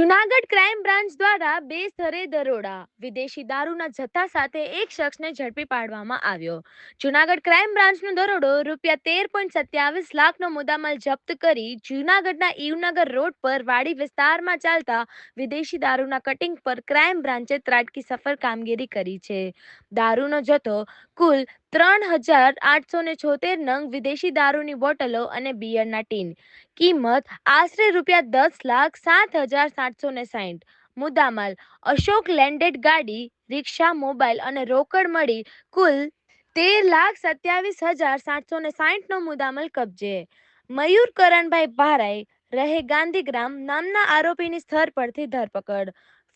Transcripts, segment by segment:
Junagadh crime branch દ્વારા બે સ્થળે દરોડા વિદેશી દારૂના જથ્થા સાથે એક શખ્સને ઝડપી પાડવામાં આવ્યો. જુનાગઢ ક્રાઇમ બ્રાન્ચનો દરોડો ₹13.27 લાખનો મુદ્દામાલ જપ્ત કરી જુનાગઢના ઈવનગર રોડ પર વાડી વિસ્તારમાં ચાલતા વિદેશી દારૂના કટિંગ પર ક્રાઇમ બ્રાન્ચે ત્રાટકી સફળ કામગીરી કરી છે. દારૂનો જથ્થો કુલ 3,876 નંગ વિદેશી દારૂની બોટલો અને બિયરના ટીન, કિંમત આશરે ₹10,07,760. મુદ્દામાલ અશોક લેન્ડેડ ગાડી, રિક્ષા, મોબાઈલ અને રોકડ મળી કુલ 13,27,760નો મુદ્દામાલ કબજે. મયુર કરણભાઈ ભારાઈ રહે ગાંધીગ્રામ નામના આરોપીની સ્થળ પરથી ધરપકડ.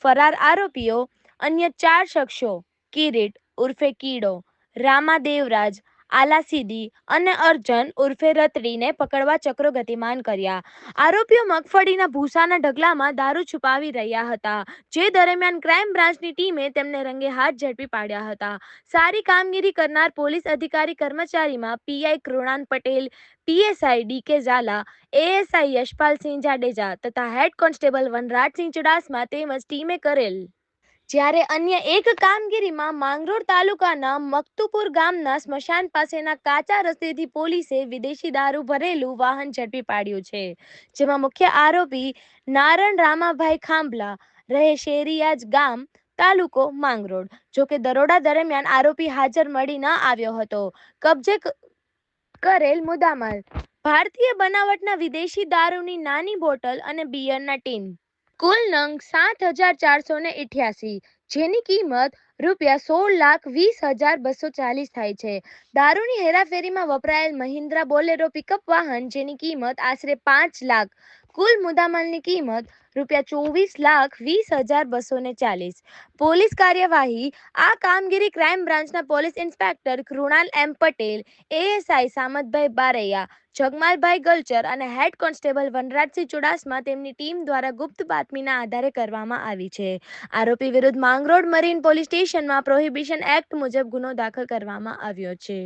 ફરાર આરોપીઓ અન્ય 4 શખ્સો કિરીટ ઉર્ફે કીડો, રામા દેવરાજ આલાસીદી અને અર્જન ઉર્ફે રતડીને પકડવા ચક્રો ગતિમાન કર્યા. આરોપીઓ મગફળીના ભૂસાના ઢગલામાં દારૂ છુપાવી રહ્યા હતા, જે દરમિયાન ક્રાઇમ બ્રાન્ચની ટીમે તેમને રંગે હાથ ઝડપી પાડ્યા હતા. સારી કામગીરી કરનાર પોલીસ અધિકારી કર્મચારીમાં PI Krunal Patel, PSI DK Jhala, ASI Yashpalsinh Jadeja તથા હેડ કોન્સ્ટેબલ વનરાજસિંહ ચુડાસમા તેમજ ટીમે કરેલ. જ્યારે અન્ય એક કામગીરીમાં માંગરોળ તાલુકાના મકતુપુર ગામના સ્મશાન પાસેના કાચા રસ્તેથી પોલીસે વિદેશી દારૂ ભરેલું વાહન ઝડપી પાડ્યું છે, જેમાં મુખ્ય આરોપી નારણ રામાભાઈ ખાંભલા રહે શેરિયાજ ગામ, તાલુકો માંગરોળ. જોકે દરોડા દરમિયાન આરોપી હાજર મળી ન આવ્યો હતો. કબજે કરેલ મુદ્દામાલ ભારતીય બનાવટના વિદેશી દારૂની નાની બોટલ અને બિયરના ટીન, કુલ નંગ 7,488, જેની કિંમત ₹16,20,240 થાય છે. દારૂની હેરાફેરીમાં વપરાયેલ મહિન્દ્રા બોલેરો પિકઅપ વાહન, જેની કિંમત આશરે 5 લાખ. કુલ મુદ્દામાલની કિંમત ₹24,20,240. પોલીસ કાર્યવાહી. આ કામગીરી ક્રાઇમ બ્રાન્ચના પોલીસ ઇન્સ્પેક્ટર કૃણાલ એમ પટેલ, એએસઆઈ સામતભાઈ બારૈયા, જગમાલભાઈ ગલચર અને હેડ કોન્સ્ટેબલ વનરાજસિંહ ચુડાસમા તેમની ટીમ દ્વારા ગુપ્ત બાતમીના આધારે કરવામાં આવી છે. આરોપી વિરુદ્ધ માંગરોળ મરીન પોલીસ સ્ટેશનમાં પ્રોહિબિશન એક્ટ મુજબ ગુનો દાખલ કરવામાં આવ્યો છે.